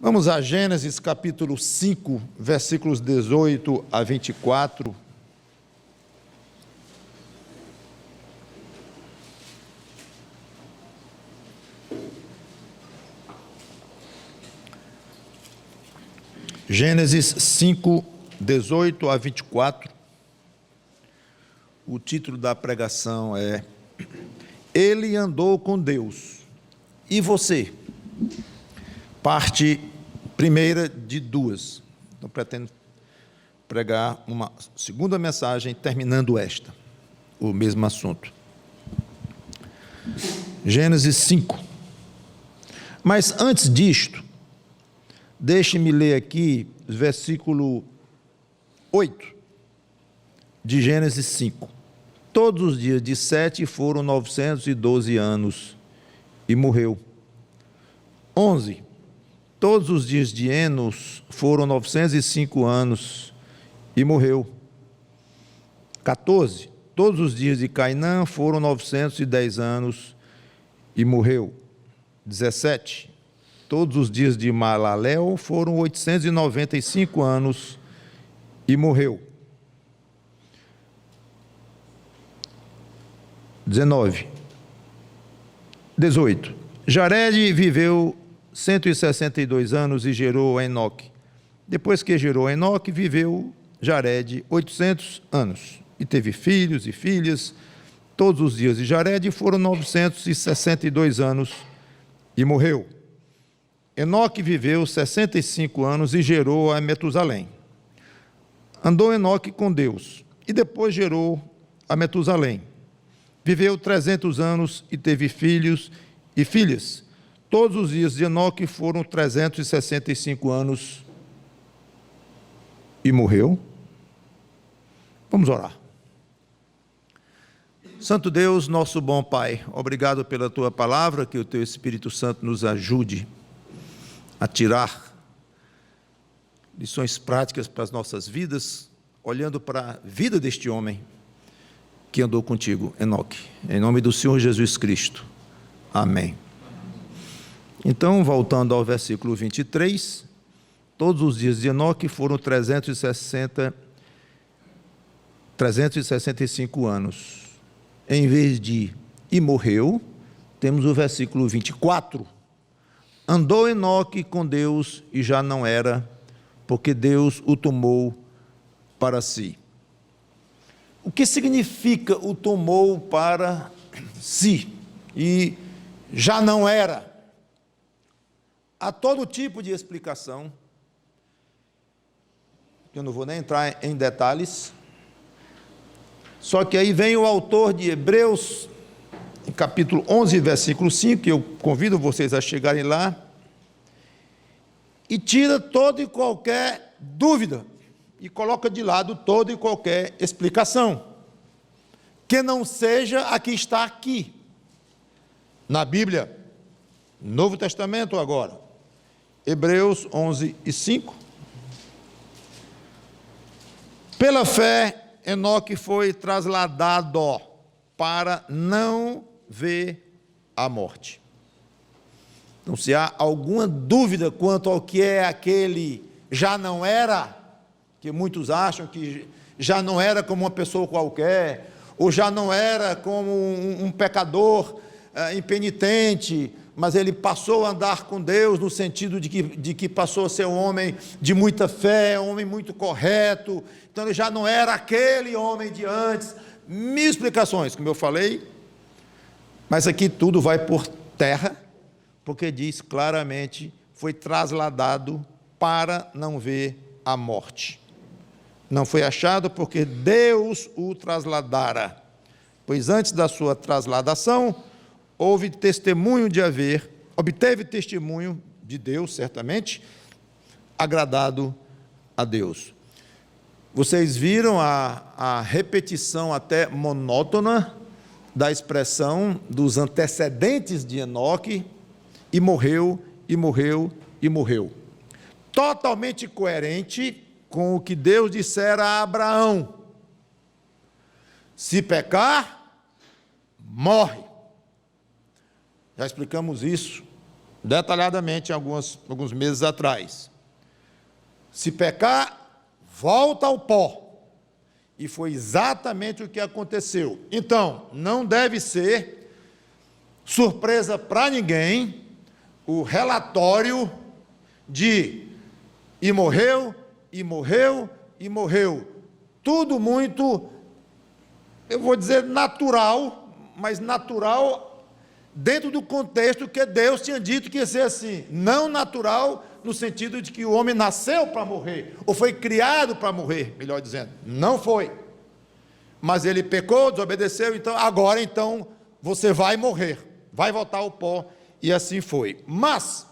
Vamos a Gênesis capítulo 5, versículos 18 a 24. Gênesis 5, 18 a 24. O título da pregação é Ele andou com Deus. E você? Parte primeira de duas. Então, pretendo pregar uma segunda mensagem, terminando esta, o mesmo assunto. Gênesis 5. Mas antes disto, deixe-me ler aqui o versículo 8 de Gênesis 5. Todos os dias de Sete foram 912 anos e morreu. 11. Todos os dias de Enos foram 905 anos e morreu. 14. Todos os dias de Cainã foram 910 anos e morreu. 17. Todos os dias de Malaleel foram 895 anos e morreu. 18. Jared viveu 162 anos e gerou Enoque. Depois que gerou Enoque, viveu Jared 800 anos e teve filhos e filhas. Todos os dias de Jared foram 962 anos e morreu. Enoque viveu 65 anos e gerou a Metusalém. Andou Enoque com Deus e depois gerou a Metusalém. Viveu 300 anos e teve filhos e filhas. Todos os dias de Enoque foram 365 anos e morreu. Vamos orar. Santo Deus, nosso bom Pai, obrigado pela Tua palavra, que o Teu Espírito Santo nos ajude a tirar lições práticas para as nossas vidas, olhando para a vida deste homem que andou contigo, Enoque. Em nome do Senhor Jesus Cristo. Amém. Então, voltando ao versículo 23, todos os dias de Enoque foram 365 anos. Em vez de e morreu, temos o versículo 24. Andou Enoque com Deus e já não era, porque Deus o tomou para si. O que significa o tomou para si e já não era? Há todo tipo de explicação, eu não vou nem entrar em detalhes, só que aí vem o autor de Hebreus, em capítulo 11, versículo 5, que eu convido vocês a chegarem lá, e tira toda e qualquer dúvida, e coloca de lado toda e qualquer explicação, que não seja a que está aqui, na Bíblia, Novo Testamento agora, Hebreus 11 e 5. Pela fé, Enoque foi trasladado para não ver a morte. Então, se há alguma dúvida quanto ao que é aquele já não era, que muitos acham que já não era como uma pessoa qualquer, ou já não era como um pecador impenitente, mas ele passou a andar com Deus no sentido de que passou a ser um homem de muita fé, um homem muito correto, então ele já não era aquele homem de antes. Mil explicações, como eu falei, mas aqui tudo vai por terra, porque diz claramente, foi trasladado para não ver a morte. Não foi achado porque Deus o trasladara, pois antes da sua trasladação, obteve testemunho de Deus, certamente, agradado a Deus. Vocês viram a repetição até monótona da expressão dos antecedentes de Enoque, e morreu, e morreu, e morreu. Totalmente coerente com o que Deus dissera a Abraão: se pecar, morre. Já explicamos isso detalhadamente alguns meses atrás. Se pecar, volta ao pó. E foi exatamente o que aconteceu. Então, não deve ser surpresa para ninguém o relatório de e morreu, e morreu, e morreu. Tudo muito, eu vou dizer natural, mas natural dentro do contexto que Deus tinha dito que ia ser assim. Não natural no sentido de que o homem nasceu para morrer, ou foi criado para morrer, melhor dizendo. Não foi. Mas ele pecou, desobedeceu, então agora então você vai morrer, vai voltar ao pó, e assim foi. Mas,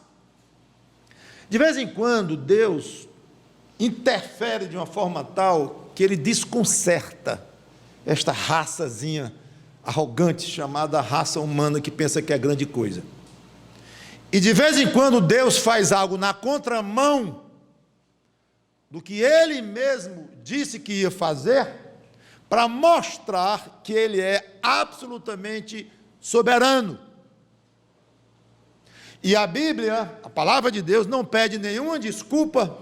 de vez em quando, Deus interfere de uma forma tal que ele desconcerta esta raçazinha arrogante chamada raça humana que pensa que é grande coisa. E de vez em quando Deus faz algo na contramão do que ele mesmo disse que ia fazer, para mostrar que ele é absolutamente soberano. E a Bíblia, a palavra de Deus, não pede nenhuma desculpa,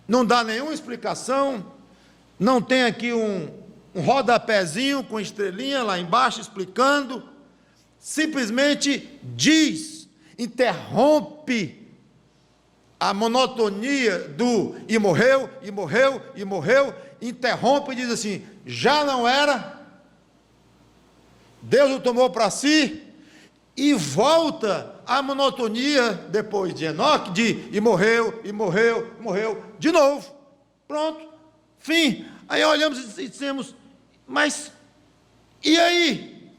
não dá nenhuma explicação, não tem aqui um rodapézinho com estrelinha lá embaixo explicando, simplesmente diz, interrompe a monotonia do e morreu, e morreu, e morreu, interrompe e diz assim, já não era, Deus o tomou para si, e volta à monotonia depois de Enoque, e morreu, e morreu, morreu, de novo, pronto, fim. Aí olhamos e dissemos, mas, e aí?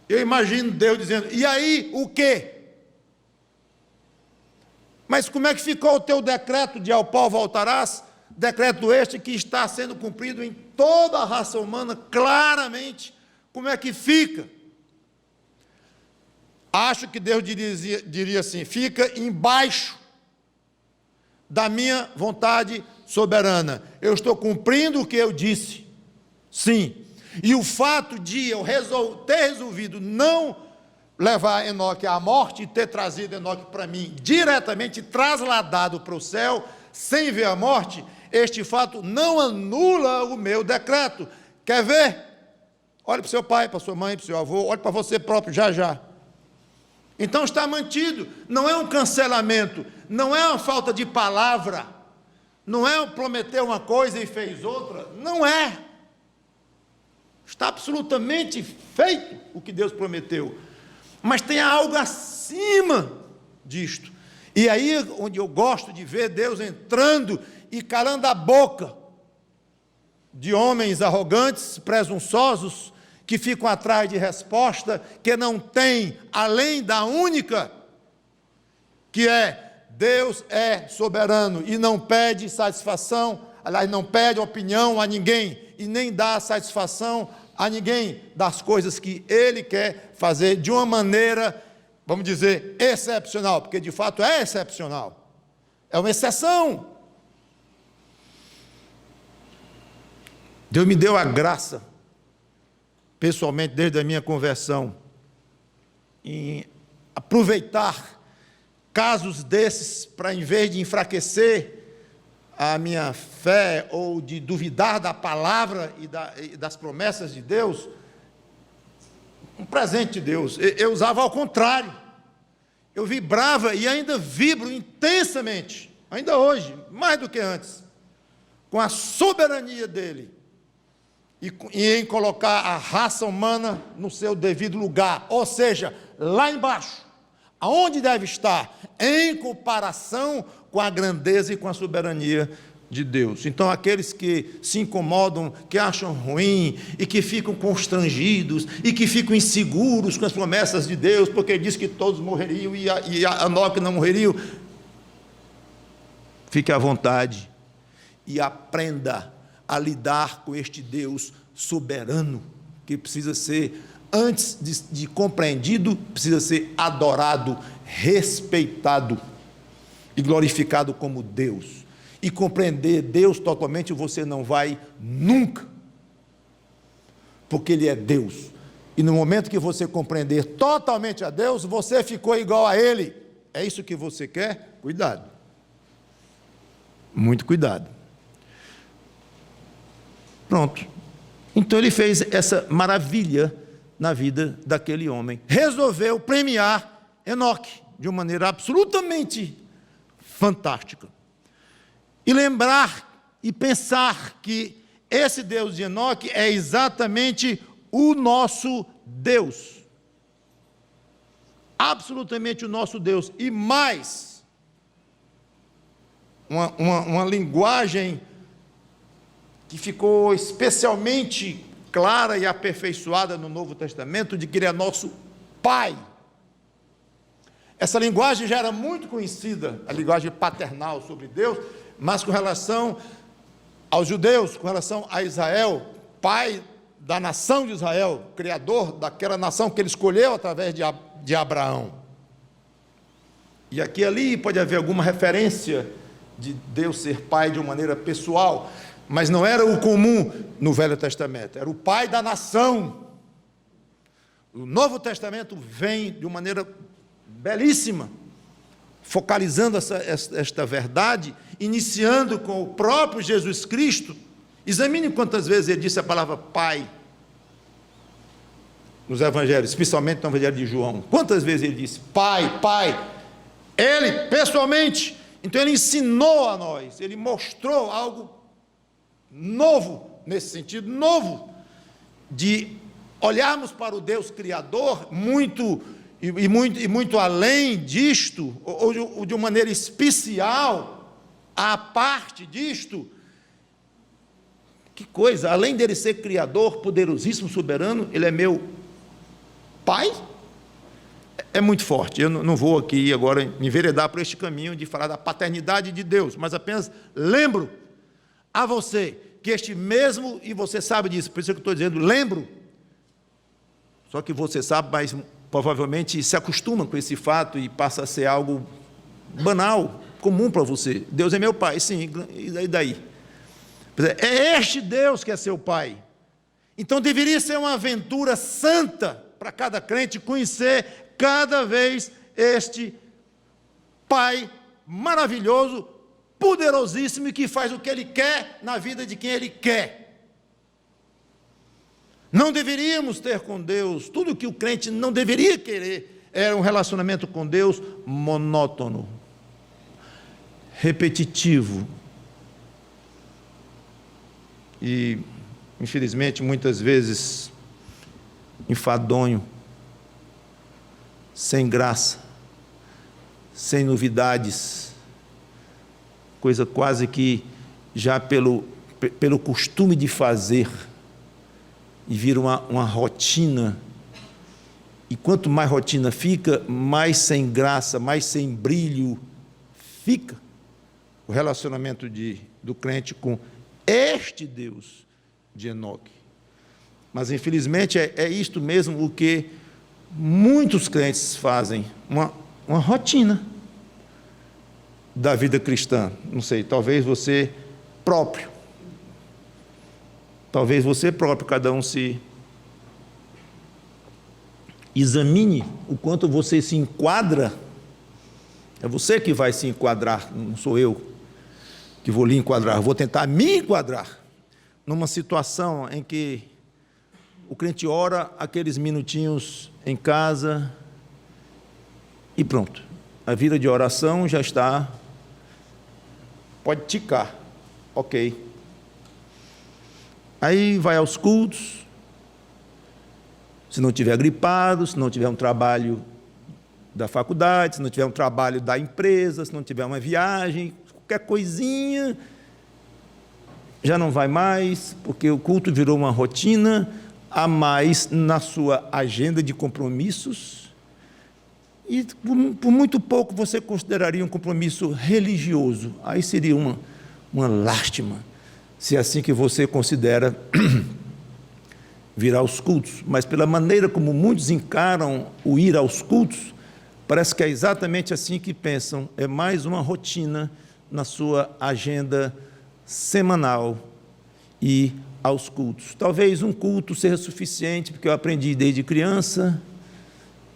Eu imagino Deus dizendo, e aí o quê? Mas como é que ficou o teu decreto de ao pó voltarás? Decreto este que está sendo cumprido em toda a raça humana, claramente, como é que fica? Acho que Deus diria assim, fica embaixo da minha vontade soberana. Eu estou cumprindo o que eu disse, sim. E o fato de eu ter resolvido não levar Enoque à morte e ter trazido Enoque para mim, diretamente trasladado para o céu, sem ver a morte, este fato não anula o meu decreto. Quer ver? Olhe para o seu pai, para a sua mãe, para o seu avô, olhe para você próprio já já. Então está mantido, não é um cancelamento, não é uma falta de palavra, não é prometer uma coisa e fez outra, não é. Está absolutamente feito o que Deus prometeu, mas tem algo acima disto. E aí onde eu gosto de ver Deus entrando e calando a boca de homens arrogantes, presunçosos, que ficam atrás de resposta, que não tem, além da única, que é, Deus é soberano, e não pede satisfação, aliás, não pede opinião a ninguém, e nem dá satisfação a ninguém das coisas que Ele quer fazer de uma maneira, vamos dizer, excepcional, porque de fato é excepcional, é uma exceção. Deus me deu a graça, pessoalmente, desde a minha conversão, em aproveitar casos desses para, em vez de enfraquecer a minha fé ou de duvidar da palavra e das promessas de Deus, um presente de Deus, eu usava ao contrário, eu vibrava e ainda vibro intensamente, ainda hoje, mais do que antes, com a soberania dEle, e em colocar a raça humana no seu devido lugar, ou seja, lá embaixo, aonde deve estar, em comparação com a grandeza e com a soberania de Deus. Então, aqueles que se incomodam, que acham ruim, e que ficam constrangidos, e que ficam inseguros com as promessas de Deus, porque Ele disse que todos morreriam, e Enoque não morreriam, fique à vontade, e aprenda a lidar com este Deus soberano, que precisa ser, antes de compreendido, precisa ser adorado, respeitado e glorificado como Deus. E compreender Deus totalmente você não vai nunca, porque Ele é Deus, e no momento que você compreender totalmente a Deus, você ficou igual a Ele. É isso que você quer? Cuidado. Muito cuidado. Pronto. Então ele fez essa maravilha na vida daquele homem. Resolveu premiar Enoque de uma maneira absolutamente fantástica. E lembrar e pensar que esse Deus de Enoque é exatamente o nosso Deus. Absolutamente o nosso Deus. E mais, uma linguagem que ficou especialmente clara e aperfeiçoada no Novo Testamento, de que Ele é nosso Pai. Essa linguagem já era muito conhecida, a linguagem paternal sobre Deus, mas com relação aos judeus, com relação a Israel, Pai da nação de Israel, Criador daquela nação que Ele escolheu através de Abraão. E aqui e ali pode haver alguma referência de Deus ser Pai de uma maneira pessoal, mas não era o comum no Velho Testamento, era o Pai da nação. O Novo Testamento vem de uma maneira belíssima, focalizando esta verdade, iniciando com o próprio Jesus Cristo. Examine quantas vezes ele disse a palavra Pai nos evangelhos, especialmente no evangelho de João. Quantas vezes ele disse Pai, Pai? Ele, pessoalmente. Então ele ensinou a nós, ele mostrou algo novo, nesse sentido, novo, de olharmos para o Deus Criador muito além disto, ou de uma maneira especial, à parte disto. Que coisa, além dele ser Criador, poderosíssimo, soberano, ele é meu Pai? É muito forte. Eu não vou aqui agora me enveredar por este caminho de falar da paternidade de Deus, mas apenas lembro a você que este mesmo, e você sabe disso, por isso que eu estou dizendo, lembro, só que você sabe, mas provavelmente se acostuma com esse fato e passa a ser algo banal, comum para você. Deus é meu Pai, sim, e daí? É este Deus que é seu Pai. Então deveria ser uma aventura santa para cada crente conhecer cada vez este Pai maravilhoso, poderosíssimo e que faz o que Ele quer na vida de quem Ele quer. Não deveríamos ter com Deus, tudo o que o crente não deveria querer, era um relacionamento com Deus monótono, repetitivo e, infelizmente, muitas vezes enfadonho, sem graça, sem novidades, coisa quase que já pelo costume de fazer, e vira uma rotina, e quanto mais rotina fica, mais sem graça, mais sem brilho fica o relacionamento do crente com este Deus de Enoque. Mas infelizmente é isto mesmo o que muitos crentes fazem, uma rotina da vida cristã. Não sei, talvez você próprio, cada um se examine o quanto você se enquadra. É você que vai se enquadrar, não sou eu que vou lhe enquadrar, vou tentar me enquadrar numa situação em que o crente ora aqueles minutinhos em casa e pronto. A vida de oração já está, pode ticar, ok. Aí vai aos cultos, se não tiver gripado, se não tiver um trabalho da faculdade, se não tiver um trabalho da empresa, se não tiver uma viagem, qualquer coisinha, já não vai mais, porque o culto virou uma rotina a mais na sua agenda de compromissos, e por muito pouco você consideraria um compromisso religioso. Aí seria uma lástima, se é assim que você considera vir aos cultos. Mas pela maneira como muitos encaram o ir aos cultos, parece que é exatamente assim que pensam, é mais uma rotina na sua agenda semanal e aos cultos. Talvez um culto seja suficiente, porque eu aprendi desde criança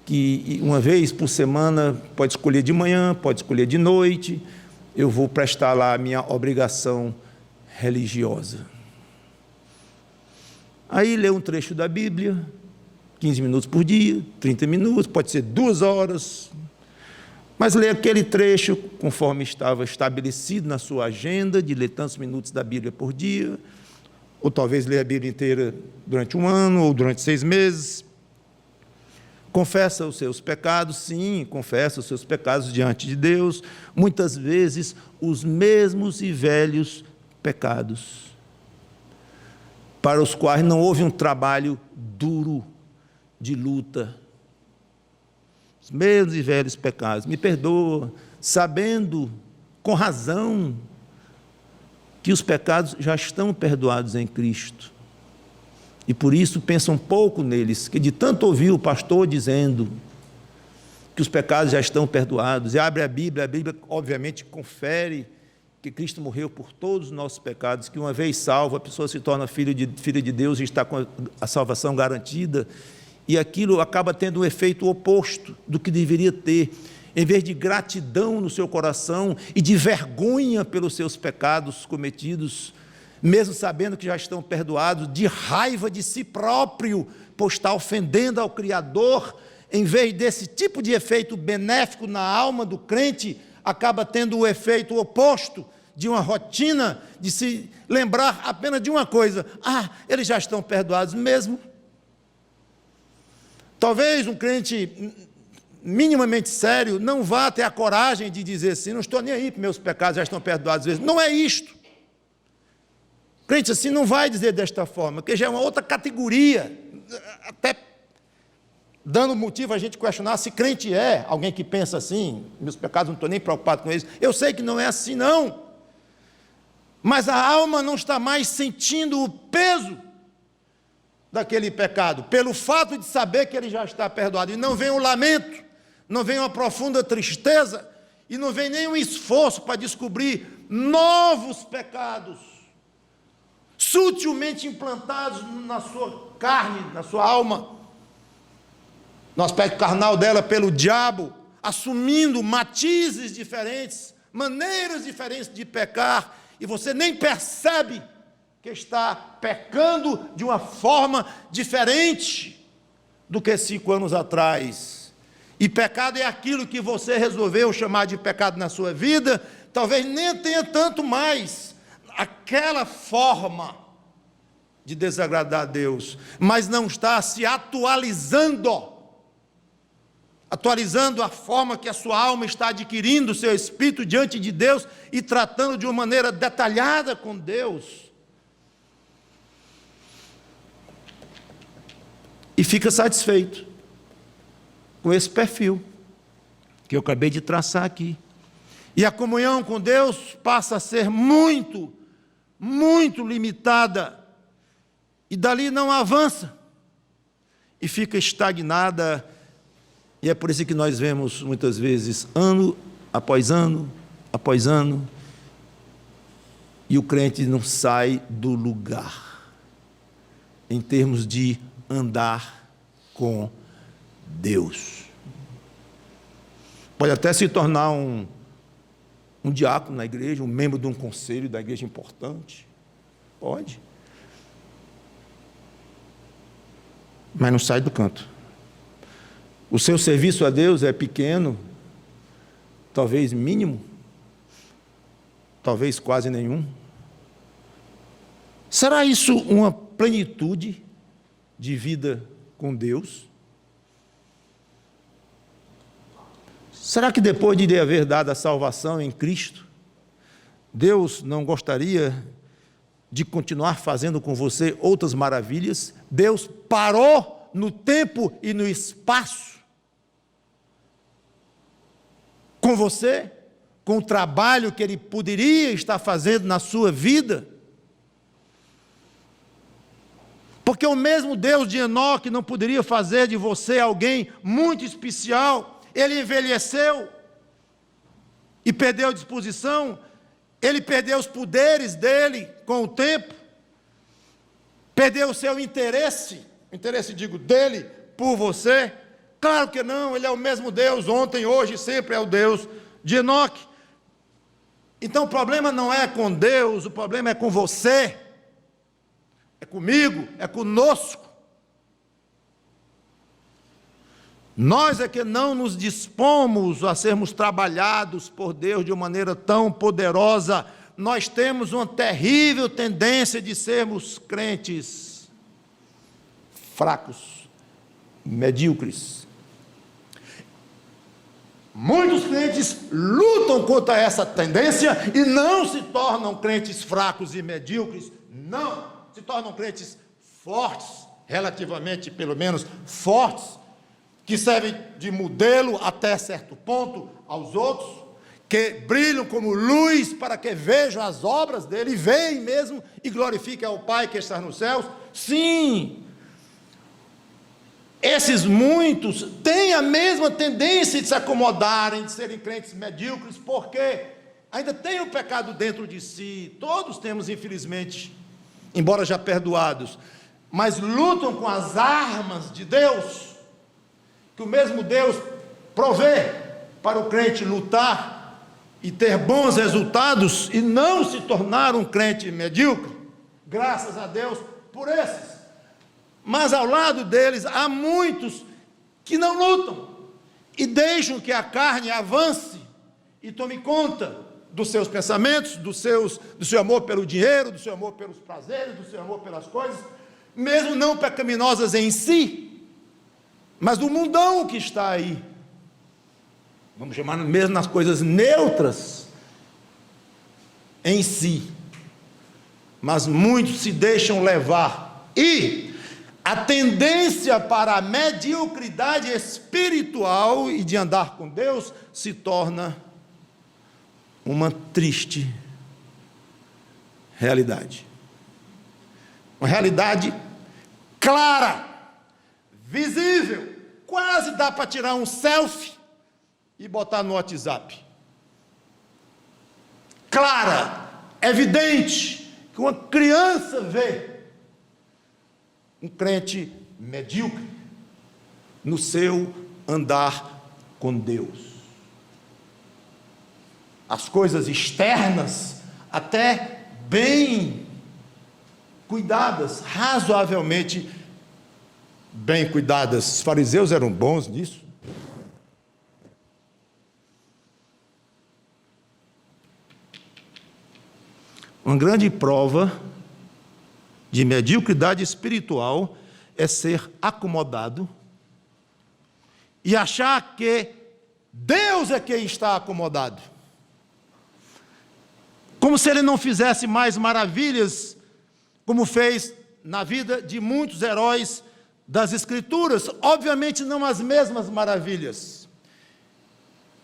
que uma vez por semana, pode escolher de manhã, pode escolher de noite, eu vou prestar lá a minha obrigação religiosa. Aí lê um trecho da Bíblia, 15 minutos por dia, 30 minutos, pode ser 2 horas, mas lê aquele trecho conforme estava estabelecido na sua agenda, de ler tantos minutos da Bíblia por dia, ou talvez ler a Bíblia inteira durante 1 ano, ou durante 6 meses. Confessa os seus pecados, sim, confessa os seus pecados diante de Deus, muitas vezes os mesmos e velhos pecados, para os quais não houve um trabalho duro de luta. Os mesmos e velhos pecados. Me perdoa, sabendo, com razão, que os pecados já estão perdoados em Cristo. E por isso pensa um pouco neles, que de tanto ouvir o pastor dizendo que os pecados já estão perdoados, e abre a Bíblia obviamente confere que Cristo morreu por todos os nossos pecados, que uma vez salvo, a pessoa se torna filha de Deus e está com a salvação garantida, e aquilo acaba tendo um efeito oposto do que deveria ter. Em vez de gratidão no seu coração e de vergonha pelos seus pecados cometidos, mesmo sabendo que já estão perdoados, de raiva de si próprio, por estar ofendendo ao Criador, em vez desse tipo de efeito benéfico na alma do crente, acaba tendo o efeito oposto de uma rotina, de se lembrar apenas de uma coisa: eles já estão perdoados mesmo. Talvez um crente minimamente sério não vá ter a coragem de dizer assim: não estou nem aí, meus pecados já estão perdoados mesmo. Não é isto. Crente assim não vai dizer desta forma, porque já é uma outra categoria, até dando motivo a gente questionar se crente é alguém que pensa assim: meus pecados não estou nem preocupado com eles. Eu sei que não é assim não, mas a alma não está mais sentindo o peso daquele pecado, pelo fato de saber que ele já está perdoado, e não vem o lamento, não vem uma profunda tristeza, e não vem nenhum esforço para descobrir novos pecados, sutilmente implantados na sua carne, na sua alma, no aspecto carnal dela, pelo diabo, assumindo matizes diferentes, maneiras diferentes de pecar, e você nem percebe que está pecando de uma forma diferente do que 5 anos atrás. E pecado é aquilo que você resolveu chamar de pecado na sua vida, talvez nem tenha tanto mais aquela forma de desagradar a Deus, mas não está se atualizando a forma que a sua alma está adquirindo o seu espírito diante de Deus e tratando de uma maneira detalhada com Deus. E fica satisfeito com esse perfil que eu acabei de traçar aqui. E a comunhão com Deus passa a ser muito, muito limitada, e dali não avança, e fica estagnada. E é por isso que nós vemos muitas vezes, ano após ano, após ano, e o crente não sai do lugar, em termos de andar com Deus. Pode até se tornar um diácono na igreja, um membro de um conselho da igreja importante, pode, mas não sai do canto. O seu serviço a Deus é pequeno, talvez mínimo, talvez quase nenhum. Será isso uma plenitude de vida com Deus? Será que depois de haver dado a salvação em Cristo, Deus não gostaria de continuar fazendo com você outras maravilhas? Deus parou no tempo e no espaço com você, com o trabalho que Ele poderia estar fazendo na sua vida? Porque o mesmo Deus de Enoque não poderia fazer de você alguém muito especial. Ele envelheceu e perdeu a disposição, ele perdeu os poderes dele com o tempo, Perdeu o seu interesse, digo, dele por você? Claro que não, ele é o mesmo Deus, ontem, hoje e sempre é o Deus de Enoque. Então o problema não é com Deus, o problema é com você, é comigo, é conosco. Nós é que não nos dispomos a sermos trabalhados por Deus de uma maneira tão poderosa. Nós temos uma terrível tendência de sermos crentes fracos, medíocres. Muitos crentes lutam contra essa tendência e não se tornam crentes fracos e medíocres, não, se tornam crentes fortes, relativamente, pelo menos, fortes, que servem de modelo até certo ponto aos outros, que brilham como luz para que vejam as obras dele, e veem mesmo e glorifiquem ao Pai que está nos céus. Sim, esses muitos têm a mesma tendência de se acomodarem, de serem crentes medíocres, porque ainda têm o pecado dentro de si. Todos temos, infelizmente, embora já perdoados, mas lutam com as armas de Deus, que o mesmo Deus provê para o crente lutar e ter bons resultados e não se tornar um crente medíocre. Graças a Deus por esses. Mas ao lado deles há muitos que não lutam e deixam que a carne avance e tome conta dos seus pensamentos, do seu amor pelo dinheiro, do seu amor pelos prazeres, do seu amor pelas coisas, mesmo não pecaminosas em si, mas do mundão que está aí, vamos chamar mesmo nas coisas neutras em si, mas muitos se deixam levar, e a tendência para a mediocridade espiritual e de andar com Deus se torna uma triste realidade, uma realidade clara, visível, quase dá para tirar um selfie e botar no WhatsApp. Clara, evidente, que uma criança vê um crente medíocre no seu andar com Deus. As coisas externas, até bem cuidadas, razoavelmente bem cuidadas. Os fariseus eram bons nisso. Uma grande prova de mediocridade espiritual é ser acomodado e achar que Deus é quem está acomodado, como se ele não fizesse mais maravilhas, como fez na vida de muitos heróis das Escrituras, obviamente não as mesmas maravilhas,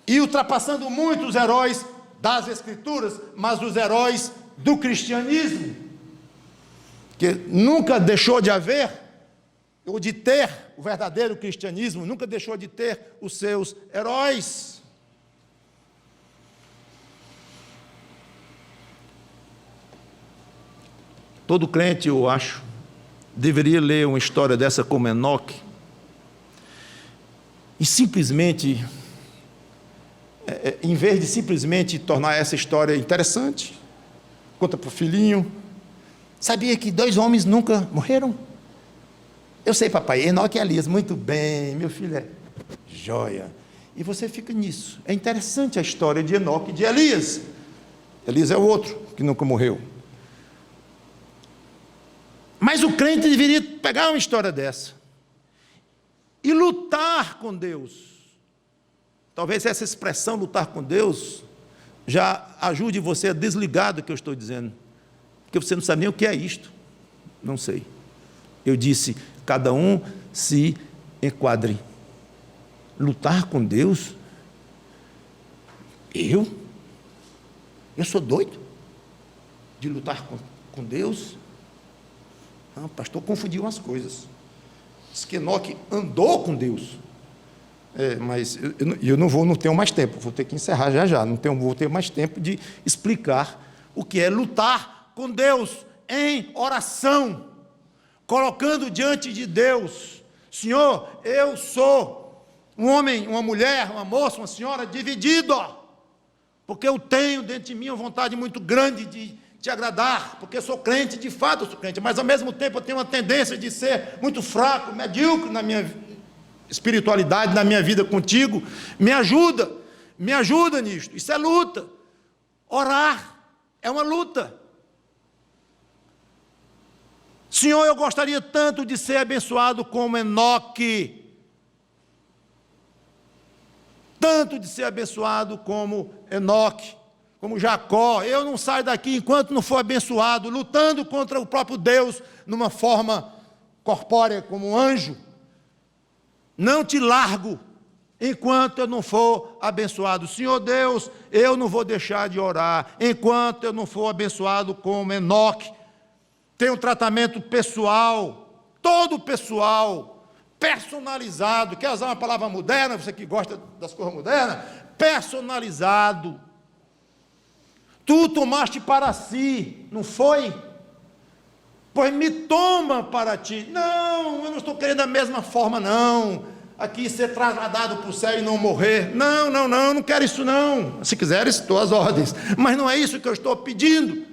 e ultrapassando muito os heróis das Escrituras, mas os heróis do cristianismo, que nunca deixou de haver, ou de ter o verdadeiro cristianismo, nunca deixou de ter os seus heróis. Todo crente, eu acho, deveria ler uma história dessa como Enoque, e simplesmente, em vez de simplesmente tornar essa história interessante, conta para o filhinho: sabia que 2 homens nunca morreram? Eu sei, papai, Enoque e Elias. Muito bem, meu filho é joia. E você fica nisso. É interessante a história de Enoque e de Elias. Elias é o outro que nunca morreu. Mas o crente deveria pegar uma história dessa e lutar com Deus. Talvez essa expressão, lutar com Deus, já ajude você a desligar do que eu estou dizendo, porque você não sabe nem o que é isto. Não sei. Eu disse, cada um se enquadre. Lutar com Deus? Eu sou doido de lutar com Deus? Não, pastor, confundiu as coisas. Diz que Enoque andou com Deus. Mas eu não tenho mais tempo, vou ter que encerrar já, vou ter mais tempo de explicar o que é lutar com Deus em oração, colocando diante de Deus: Senhor, eu sou um homem, uma mulher, uma moça, uma senhora dividido, porque eu tenho dentro de mim uma vontade muito grande de te agradar, porque eu sou crente, de fato eu sou crente, mas ao mesmo tempo eu tenho uma tendência de ser muito fraco, medíocre na minha espiritualidade, na minha vida contigo. Me ajuda nisto. Isso é luta. Orar é uma luta. Senhor, eu gostaria tanto de ser abençoado como Enoque, tanto de ser abençoado como Enoque, como Jacó. Eu não saio daqui enquanto não for abençoado, lutando contra o próprio Deus, numa forma corpórea, como um anjo. Não te largo enquanto eu não for abençoado. Senhor Deus, eu não vou deixar de orar enquanto eu não for abençoado como Enoque. Tem um tratamento pessoal, todo pessoal, personalizado. Quer usar uma palavra moderna, você que gosta das coisas modernas? Personalizado. Tu tomaste para si, não foi? Pois me toma para ti. Não, eu não estou querendo da mesma forma, não. Aqui ser trasladado para o céu e não morrer. Não, eu não quero isso não. Se quiseres, estou às ordens. Mas não é isso que eu estou pedindo,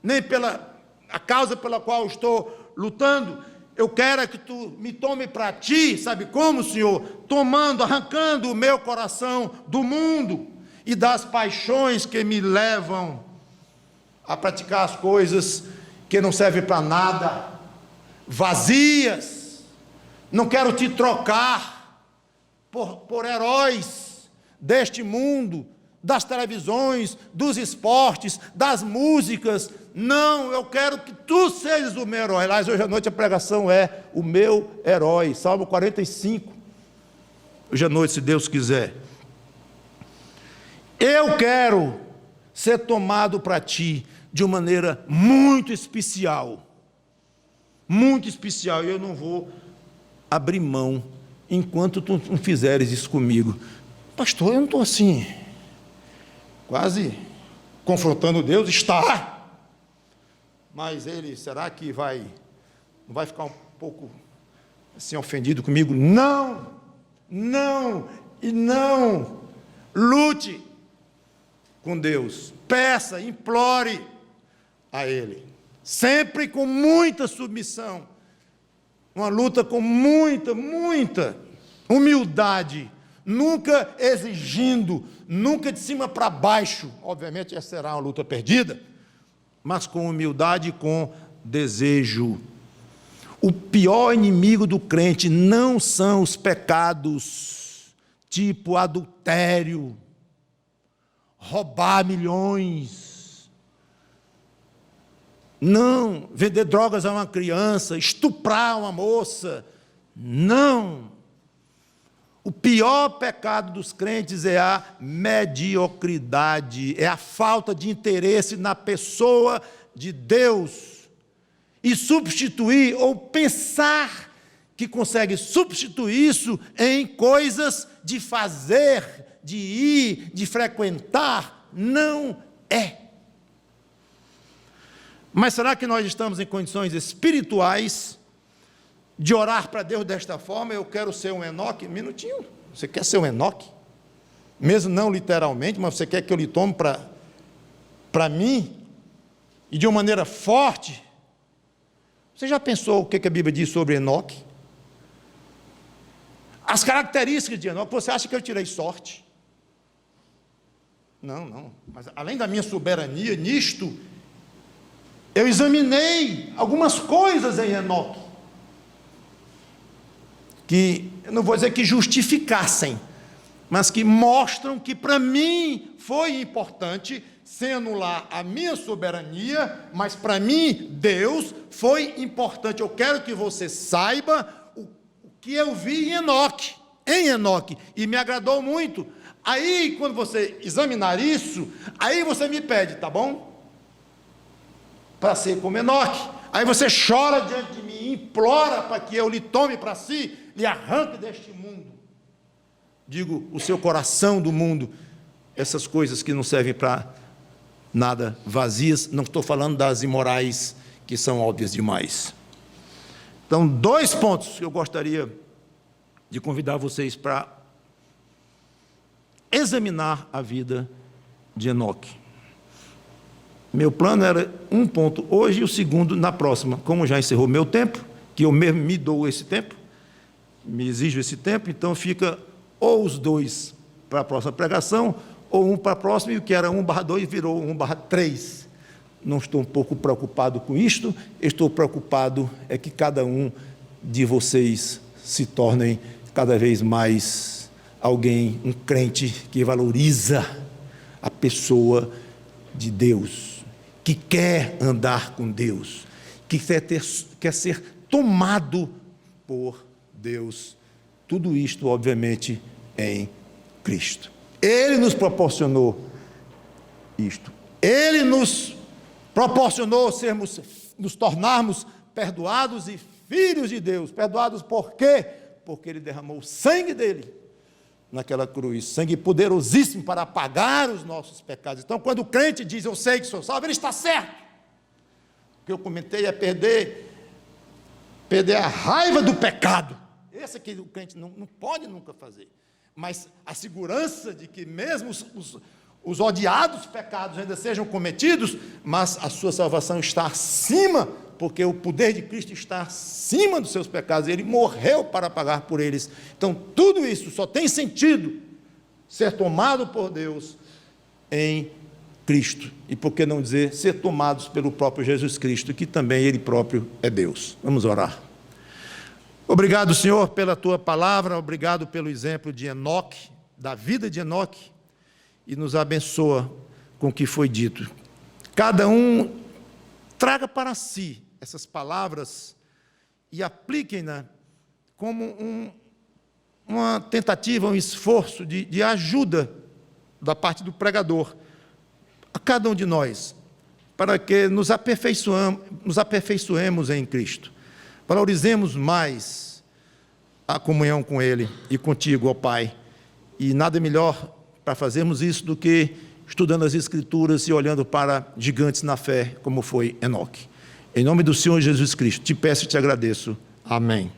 nem pela a causa pela qual eu estou lutando. Eu quero que tu me tome para ti, sabe como, Senhor? Tomando, arrancando o meu coração do mundo e das paixões que me levam a praticar as coisas que não servem para nada, vazias. Não quero te trocar por heróis deste mundo, das televisões, dos esportes, das músicas. Não, eu quero que tu sejas o meu herói. Aliás, hoje à noite a pregação é o meu herói, Salmo 45. Hoje à noite, se Deus quiser. Eu quero ser tomado para ti de uma maneira muito especial. Muito especial. E eu não vou abrir mão enquanto tu não fizeres isso comigo. Pastor, eu não estou assim, quase confrontando Deus. Está. Mas ele, será que não vai ficar um pouco assim ofendido comigo? Não. Lute com Deus, peça, implore a Ele, sempre com muita submissão, uma luta com muita humildade, nunca exigindo, nunca de cima para baixo. Obviamente essa será uma luta perdida, mas com humildade e com desejo. O pior inimigo do crente não são os pecados, tipo adultério, roubar milhões, não, vender drogas a uma criança, estuprar uma moça, não. O pior pecado dos crentes é a mediocridade, é a falta de interesse na pessoa de Deus, e substituir, ou pensar que consegue substituir isso em coisas de fazer, de ir, de frequentar. Não é. Mas será que nós estamos em condições espirituais de orar para Deus desta forma? Eu quero ser um Enoque. Um minutinho. Você quer ser um Enoque? Mesmo não literalmente, mas você quer que eu lhe tome para mim? E de uma maneira forte? Você já pensou o que a Bíblia diz sobre Enoque? As características de Enoque. Você acha que eu tirei sorte? Não. Mas além da minha soberania nisto, eu examinei algumas coisas em Enoque, que eu não vou dizer que justificassem, mas que mostram que para mim foi importante, sem anular a minha soberania, mas para mim Deus foi importante. Eu quero que você saiba o que eu vi em Enoque, e me agradou muito. Aí, quando você examinar isso, aí você me pede, tá bom? Para ser como Enoque. Aí você chora diante de mim, implora para que eu lhe tome para si, lhe arranque deste mundo. Digo, o seu coração do mundo, essas coisas que não servem para nada, vazias. Não estou falando das imorais, que são óbvias demais. Então, 2 pontos que eu gostaria de convidar vocês para examinar a vida de Enoque. Meu plano era 1 ponto hoje e o segundo na próxima. Como já encerrou meu tempo, que eu mesmo me dou esse tempo, me exijo esse tempo, então fica ou os 2 para a próxima pregação, ou 1 para a próxima, e o que era 1/2 virou 1/3. Não estou um pouco preocupado com isto, estou preocupado é que cada um de vocês se tornem cada vez mais alguém, um crente que valoriza a pessoa de Deus, que quer andar com Deus, que quer ser tomado por Deus. Tudo isto, obviamente, em Cristo. Ele nos proporcionou isto. Ele nos proporcionou nos tornarmos perdoados e filhos de Deus. Perdoados por quê? Porque Ele derramou o sangue dele naquela cruz, sangue poderosíssimo para apagar os nossos pecados. Então, quando o crente diz, eu sei que sou salvo, ele está certo. O que eu comentei é perder a raiva do pecado. Esse aqui o crente não pode nunca fazer. Mas a segurança de que mesmo os odiados pecados ainda sejam cometidos, mas a sua salvação está acima, porque o poder de Cristo está acima dos seus pecados, Ele morreu para pagar por eles. Então, tudo isso só tem sentido ser tomado por Deus em Cristo. E por que não dizer, ser tomados pelo próprio Jesus Cristo, que também Ele próprio é Deus. Vamos orar. Obrigado, Senhor, pela Tua palavra, obrigado pelo exemplo de Enoque, da vida de Enoque, e nos abençoa com o que foi dito. Cada um traga para si essas palavras e apliquem-na como uma tentativa, um esforço de ajuda da parte do pregador a cada um de nós, para que nos aperfeiçoemos em Cristo, valorizemos mais a comunhão com Ele e contigo, ó Pai, e nada melhor para fazermos isso do que estudando as Escrituras e olhando para gigantes na fé, como foi Enoque. Em nome do Senhor Jesus Cristo, te peço e te agradeço. Amém.